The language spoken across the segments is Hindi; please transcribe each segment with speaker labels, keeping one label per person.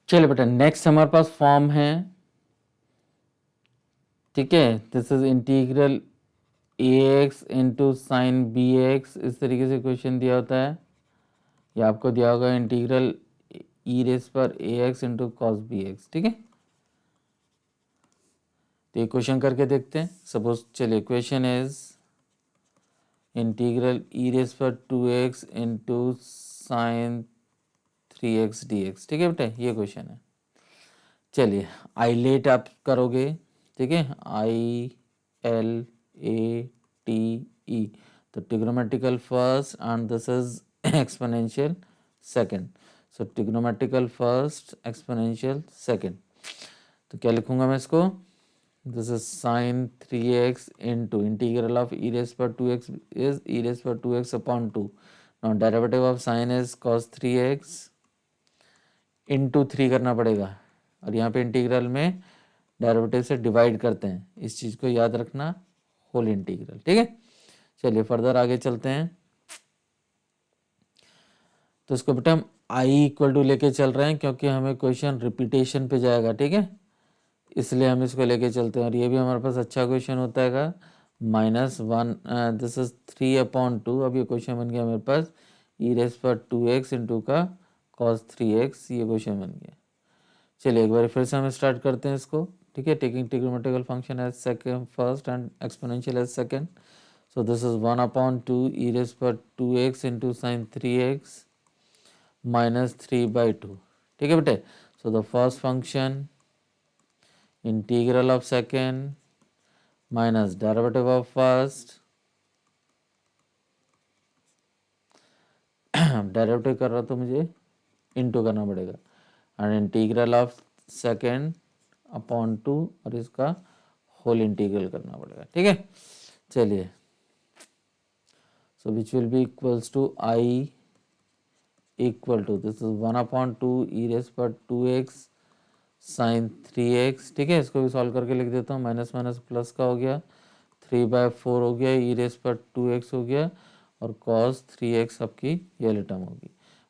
Speaker 1: चलिए बेटा नेक्स्ट हमारे पास फॉर्म है, ठीक है। This is integral a x into sine b x, इस तरीके से क्वेश्चन दिया होता है। या आपको दिया होगा इंटीग्रल ई रेस पर a x into cos b x, ठीक है। तो ये क्वेश्चन करके देखते हैं। सपोज चलिए question is integral e raise पर 2x into sine 3x dx, ठीक है बेटा, ये क्वेश्चन है। चलिए आईलेट आप करोगे, ठीक है, ILATE, तो trigonometrical first and this is exponential second. So trigonometrical first exponential second, तो क्या लिखूंगा मैं इसको, this is sine 3x into integral of e raise पर 2x इज ई रेस पर 2x upon 2। Now derivative of sine is cos 3x into 3 करना पड़ेगा, और यहाँ पे इंटीग्रल में डेरिवेटिव से डिवाइड करते हैं, इस चीज़ को याद रखना, होल इंटीग्रल, ठीक है। चलिए फर्दर आगे चलते हैं। तो इसको बेटा हम आई इक्वल टू लेके चल रहे हैं क्योंकि हमें क्वेश्चन रिपीटेशन पे जाएगा, ठीक है, इसलिए हम इसको लेके चलते हैं। और ये भी हमारे पास अच्छा क्वेश्चन होता है, -1 दिस इज 3/2। अब ये क्वेश्चन बन गया मेरे पास ई रेस पर 2x इंटू का cos 3x, ये क्वेश्चन बन गया। चलिए एक बार फिर से हम स्टार्ट करते हैं इसको, ठीक है। Taking trigonometrical function as second first and exponential as second, so this is 1/2 e raise पर 2x इंटू साइन 3x -3/2, ठीक है बेटे। So the first function integral of second minus derivative of first, derivative कर रहा तो मुझे इनटू करना पड़ेगा, and integral of second upon 2, और इसका होल इंटीग्रल करना पड़ेगा, ठीक है। चलिए so which will be equals to I equal to this is 1/2 e raise पर 2x साइन 3x, ठीक है। इसको भी सॉल्व करके लिख देता हूँ, माइनस माइनस प्लस का हो गया, 3/4 हो गया, ई रेस पर 2x हो गया, और cos 3x आपकी ये टर्म होगी,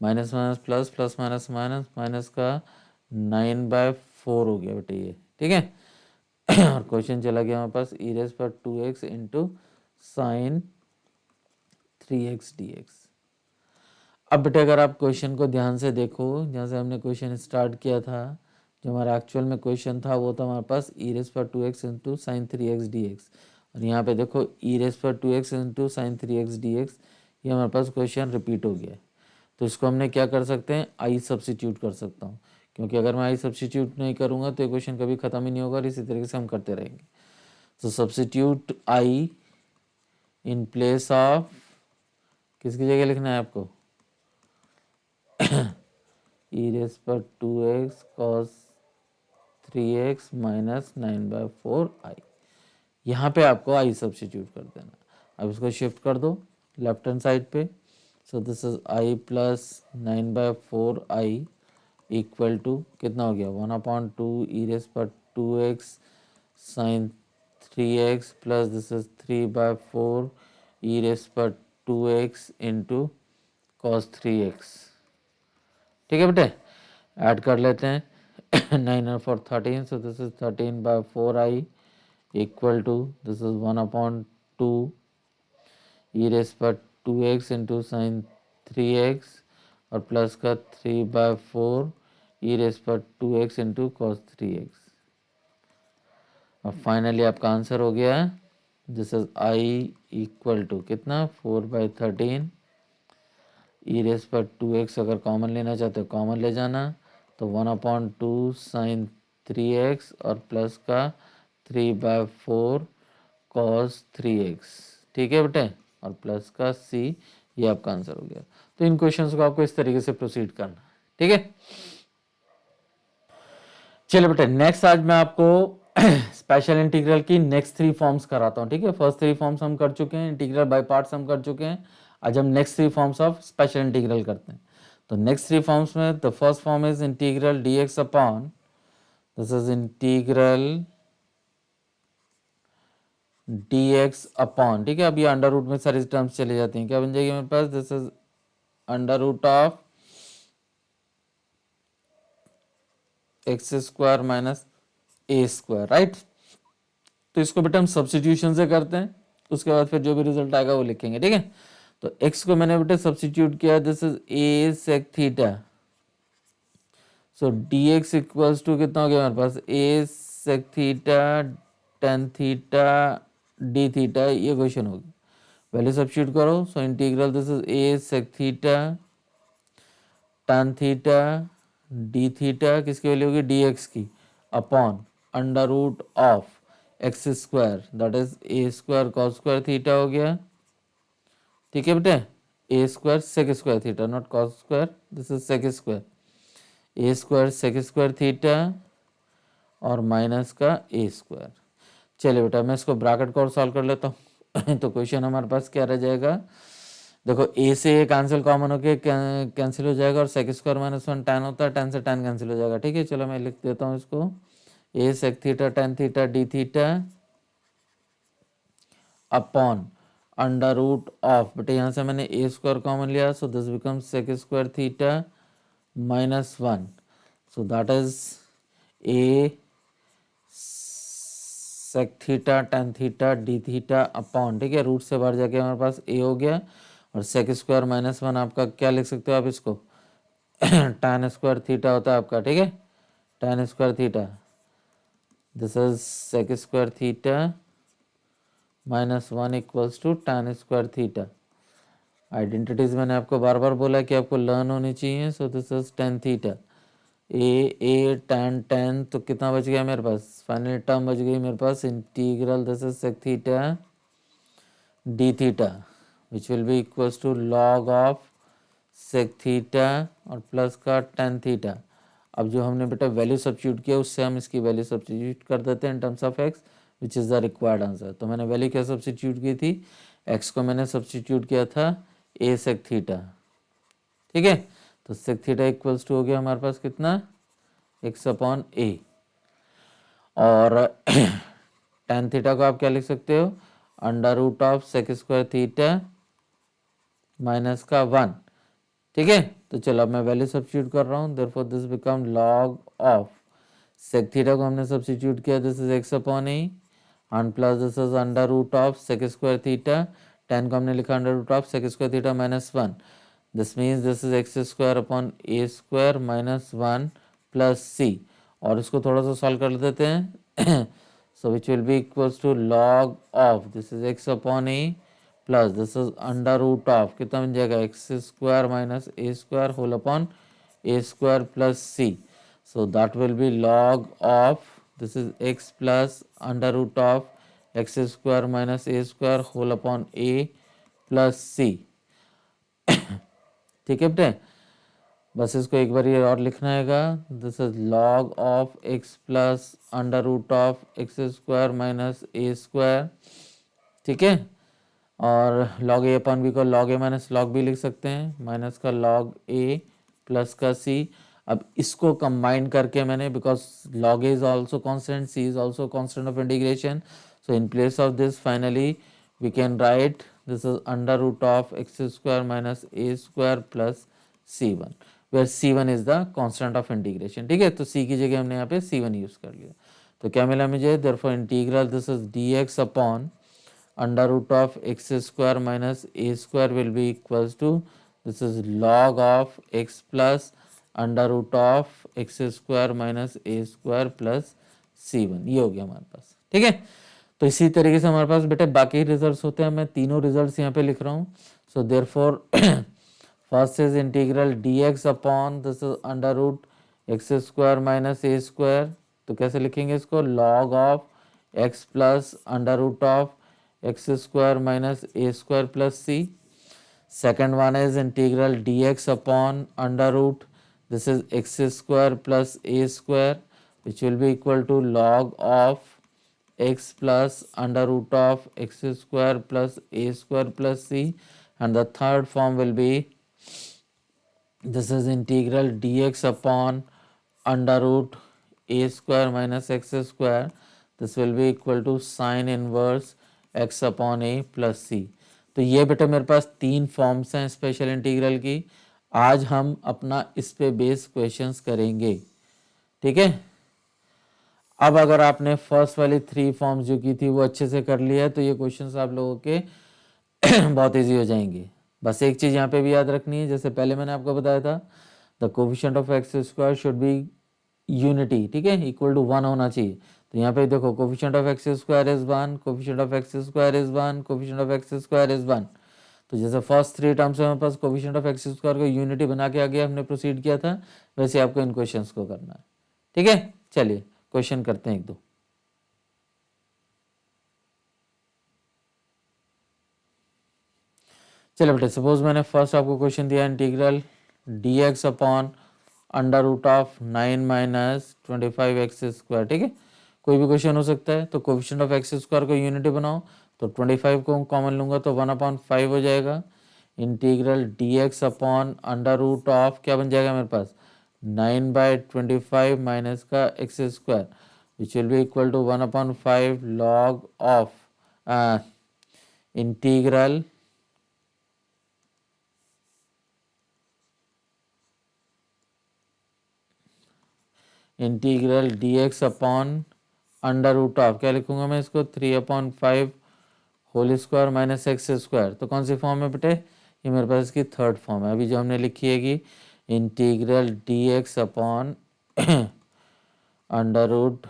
Speaker 1: minus minus plus, plus minus minus, minus का 9/4 हो गया बेटे ये, ठीक है। और क्वेश्चन चला गया हमारे पास ई रेस पर 2x into sine 3x dx। अब बेटे अगर आप क्वेश्चन को ध्यान से देखो, जहाँ से हमने क्वेश्चन स्टार्ट किया था, जो हमारा एक्चुअल में क्वेश्चन था वो था हमारे पास ई रेस पर 2x into sine 3x dx, और यहाँ पे देखो ई रेस पर 2x into sine 3x dx, ये हमारे पास क्वेश्चन रिपीट हो गया है। तो इसको हमने क्या कर सकते हैं, आई सब्सिट्यूट कर सकता हूँ, क्योंकि अगर मैं आई सब्सिट्यूट नहीं करूँगा तो ये क्वेश्चन कभी ख़त्म ही नहीं होगा, और इसी तरीके से हम करते रहेंगे। तो substitute I in place of, किसकी जगह लिखना है आपको, ई रेस पर 2x cos 3x माइनस 9/4 आई, यहाँ पे आपको आई सब्सिट्यूट कर देना। अब इसको शिफ्ट कर दो लेफ्ट हैंड साइड पे, so this is I plus 9/4 I equal to कितना हो गया, 1/2 ई रेस पर 2x sine 3x plus this is 3/4 e raise पर 2x इंटू कॉस 3x, ठीक है बेटे। ऐड कर लेते हैं, 9 और 4 13, so this is 13/4 I equal to this is 1/2 e raise पर 2x इंटू साइन 3x, और प्लस का 3/4 ई रेस पर 2x इंटू कॉस 3x। अब फाइनली आपका आंसर हो गया, this is I equal to कितना, 4/13 ई रेस पर 2x, अगर कॉमन लेना चाहते हो कॉमन ले जाना, तो 1/2 साइन 3x और प्लस का 3/4 कॉस 3x, ठीक है बेटे, और प्लस का c, ये आपका आंसर हो गया। तो इन क्वेश्चंस को आपको इस तरीके से प्रोसीड करना, ठीक है। चलिए बेटे नेक्स्ट आज मैं आपको स्पेशल इंटीग्रल की नेक्स्ट 3 फॉर्म्स कराता हूँ, ठीक है। फर्स्ट 3 फॉर्म्स हम कर चुके हैं, इंटीग्रल बाय पार्ट्स हम कर चुके हैं, आज हम next 3 forms of special integral करते हैं। तो नेक्स्ट 3 फॉर्म्स में the first form is integral dx upon, this is integral dx upon, ठीक है। अब ये अंडर रूट में सारी टर्म्स चले जाती हैं, क्या बन जाएगी मेरे पास, this is under root of x square minus a square, right. तो इसको बेटा हम सब्स्टिट्यूशन से करते हैं, उसके बाद फिर जो भी रिजल्ट आएगा वो लिखेंगे, ठीक है। तो x को मैंने बेटा सब्स्टिट्यूट किया, this is a sec theta, so dx equals to कितना हो गया हमारे पास, a sec theta tan theta d theta, ये क्वेश्चन होगी। वैल्यू सब्स्टिट्यूट करो, so integral this is a sec theta tan theta d theta, किसकी वैल्यू होगी, dx की, upon under root of x square that is a square cos square theta हो गया, ठीक है बेटे। A square sec square theta, not cos square, this is sec square, a square sec square theta और माइनस का ए स्क्वायर। चलिए बेटा मैं इसको ब्रैकेट को और सॉल्व कर लेता हूँ। तो क्वेश्चन हमारे पास क्या रह जाएगा, देखो ए से ए कैंसिल कॉमन होके कैंसिल हो जाएगा, और sec square minus one tan होता है, टैन से टैन कैंसिल हो जाएगा, ठीक है। चलो मैं लिख देता हूँ इसको, a sec theta tan theta d theta upon under root of, बेटे यहाँ से मैंने ए स्क्वायर कॉमन लिया, so this becomes sec square theta minus one, so that is a sec theta tan theta d theta upon, ठीक है, रूट से बाहर जाके हमारे पास ए हो गया, और सेक स्क्वायर माइनस वन आपका क्या लिख सकते हो आप इसको, टैन स्क्वायर थीटा होता है आपका, ठीक है, tan square theta, this is sec square theta minus one equals to tan square theta. Identities मैंने आपको बार बार बोला कि आपको लर्न होनी चाहिए, सो this is tan theta, A tan tan, तो कितना बच गया मेरे पास, फाइनल टर्म बच गई मेरे पास, integral this is sec theta d theta which will be equals to log of sec theta और प्लस का टैन थीटा। अब जो हमने बेटा वैल्यू सब्स्टिट्यूट किया उससे हम इसकी वैल्यू सब्स्टिट्यूट कर देते हैं in terms of x which is the required answer. तो मैंने वैल्यू क्या सब्स्टिट्यूट की थी, एक्स को मैंने सब्स्टिट्यूट किया था ए सेक थीटा, ठीक है। तो सेक थीटा इक्वल्स टू हो गया हमारे पास कितना, एक्स अपॉन ए, और टैन थीटा को आप क्या लिख सकते हो, under root of sec square theta minus का वन, ठीक है। तो चलो अब मैं वैल्यू सब्स्टिट्यूट कर रहा हूँ, therefore this become log of sec theta को हमने सब्स्टिट्यूट किया, this is x upon a, and plus this is under root of sec square theta, tan को हमने लिखा under root of sec square theta minus one, this means this is x square upon a square minus one plus c, और इसको थोड़ा सा सॉल्व कर देते हैं, so which will be equals to log of this is x upon a plus this is under root of, कितना बन जाएगा, x square minus a square whole upon a square plus c, so that will be log of this is x plus under root of x square minus a square whole upon a plus c, ठीक है बेटे। बस इसको एक बार ये और लिखना हैगा, this is log of x plus under root of x square minus a square, ठीक है, और लॉग ए अपॉन बी को log a minus log b लिख सकते हैं, माइनस का लॉग ए प्लस का सी। अब इसको कंबाइन करके मैंने, because log a is also constant, c is also constant of integration, so in place of this finally we can write this is under root of x square minus a square plus c1 where c1 is the constant of integration, ठीक है। तो c की जगह हमने यहाँ पे c1 यूज कर लिया, तो क्या मिला मुझे, therefore integral this is dx upon under root of x square minus a square will be equals to this is log of x plus under root of x square minus a square plus c one, ये हो गया हमारे पास, ठीक है। तो इसी तरीके से हमारे पास बेटे बाकी रिजल्ट्स होते हैं, मैं तीनों रिजल्ट्स यहाँ पे लिख रहा हूँ, so therefore first is integral d x upon this is under root x square minus a square, तो कैसे लिखेंगे इसको, log of x plus under root of x square minus a square plus c. Second one is integral d x upon under root this is x square plus a square which will be equal to log of x plus under root of x square plus a square plus c, and the third form will be this is integral dx upon under root a square minus x square, this will be equal to sin inverse x upon a plus c। तो ये बेटा मेरे पास तीन फॉर्म्स हैं स्पेशल इंटीग्रल की, आज हम अपना इस पे बेस क्वेश्चंस करेंगे, ठीक है। अब अगर आपने फर्स्ट वाली 3 फॉर्म्स जो की थी वो अच्छे से कर लिया है तो ये क्वेश्चंस आप लोगों के बहुत इजी हो जाएंगे। बस एक चीज़ यहाँ पे भी याद रखनी है, जैसे पहले मैंने आपको बताया था, the coefficient of x square should be unity, ठीक है, इक्वल टू 1 होना चाहिए। तो यहाँ पे देखो coefficient of x square is 1, coefficient of x square is 1, coefficient of x square is 1। तो जैसे फर्स्ट 3 टर्म्स में हमारे पास कोफिशिएंट ऑफ एक्स स्क्वायर को यूनिटी बना के आगे हमने प्रोसीड किया था, वैसे आपको इन क्वेश्चंस को करना है। ठीक है, चलिए क्वेश्चन करते हैं एक दो। चलो बेटे, सपोज मैंने फर्स्ट आपको क्वेश्चन दिया integral dx upon under root of 9 minus 25x स्क्वायर, ठीक है, कोई भी क्वेश्चन हो सकता है। तो कोफिशिएंट ऑफ एक्स स्क्वायर को यूनिटी बनाओ, तो 25 को कॉमन लूंगा तो 1/5 हो जाएगा। Integral dx upon under root of क्या बन जाएगा मेरे पास 9/25 माइनस का x square which will be equal to 1/5 log of integral integral dx upon under root of क्या लिखूंगा मैं इसको 3/5 whole square minus x square. तो कौन सी फॉर्म है बेटे, ये मेरे पास इसकी थर्ड फॉर्म है। अभी जो हमने लिखी है कि integral dx upon under root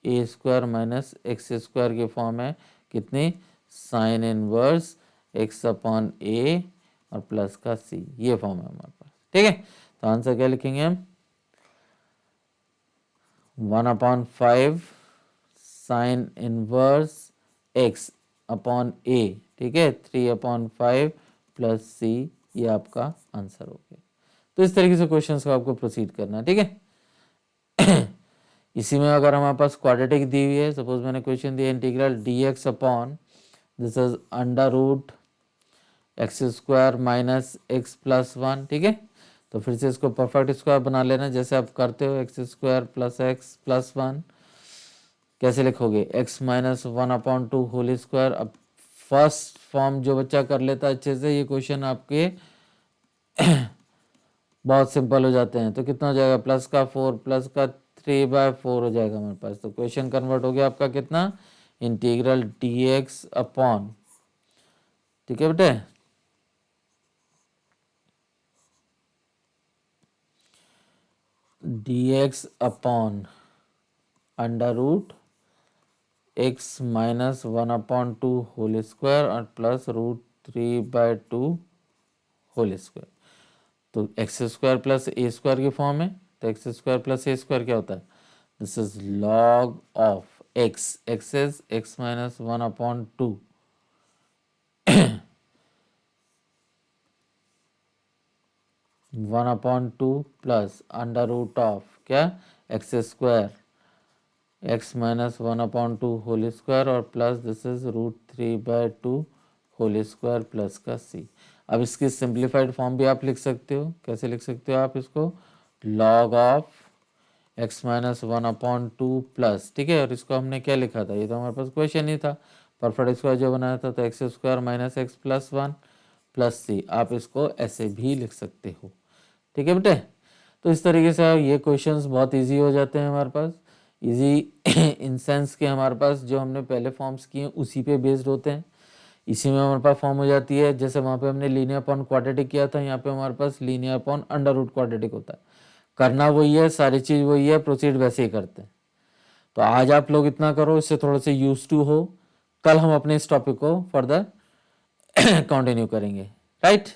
Speaker 1: a square minus x square की फॉर्म है कितनी, sine inverse x upon a और प्लस का सी, ये फॉर्म है हमारे पास। ठीक है, तो आंसर क्या लिखेंगे हम 1/5 साइन इनवर्स एक्स अपॉन ए, ठीक है, 3/5 प्लस सी, ये आपका आंसर हो गया। तो इस तरीके से क्वेश्चंस को आपको प्रोसीड करना है। ठीक है, इसी में अगर हमारे पास क्वाड्रेटिक दी हुई है, सपोज मैंने क्वेश्चन दिया integral dx upon this is under root x square minus x plus 1, ठीक है, तो फिर से इसको परफेक्ट स्क्वायर बना लेना जैसे आप करते हो, x square plus x plus 1 कैसे लिखोगे x माइनस 1/2 होल स्क्वायर। अब फर्स्ट फॉर्म जो बच्चा कर लेता है अच्छे से, ये क्वेश्चन आपके बहुत सिंपल हो जाते हैं। तो कितना हो जाएगा, प्लस का 4 प्लस का 3/4 हो जाएगा हमारे पास। तो क्वेश्चन कन्वर्ट हो गया आपका कितना, इंटीग्रल dx अपॉन, ठीक है बेटे, dx upon under root x minus 1/2 whole square और प्लस √3/2 होल स्क्वायर। तो एक्स स्क्वायर प्लस ए स्क्वायर की फॉर्म है, तो एक्स स्क्वायर प्लस ए स्क्वायर क्या होता है, this is log of x, x is x minus 1/2 1/2 plus under root of क्या x square x minus 1/2 whole square और plus this is √3/2 whole square plus का सी। अब इसकी सिंप्लीफाइड फॉर्म भी आप लिख सकते हो, कैसे लिख सकते हो आप इसको, log of x minus 1/2 plus, ठीक है, और इसको हमने क्या लिखा था, ये तो हमारे पास क्वेश्चन ही था, परफेक्ट स्क्वायर जो बनाया था, तो x square minus x plus 1 plus c, आप इसको ऐसे भी लिख सकते हो। ठीक है बेटे, तो इस तरीके से ये क्वेश्चंस बहुत इजी हो जाते हैं हमारे पास। इजी इन सेंस के हमारे पास जो हमने पहले फॉर्म्स किए उसी पे बेस्ड होते हैं, इसी में हमारे पास फॉर्म हो जाती है। जैसे वहाँ पे हमने लीनियर अपॉन क्वाड्रेटिक किया था, यहाँ पे हमारे पास linear upon under root quadratic होता है। करना वही है, सारी चीज़ वही है, प्रोसीड वैसे ही करते हैं। तो आज आप लोग इतना करो, इससे थोड़े से यूज टू हो, कल हम अपने इस टॉपिक को फर्दर कंटिन्यू करेंगे। राइट।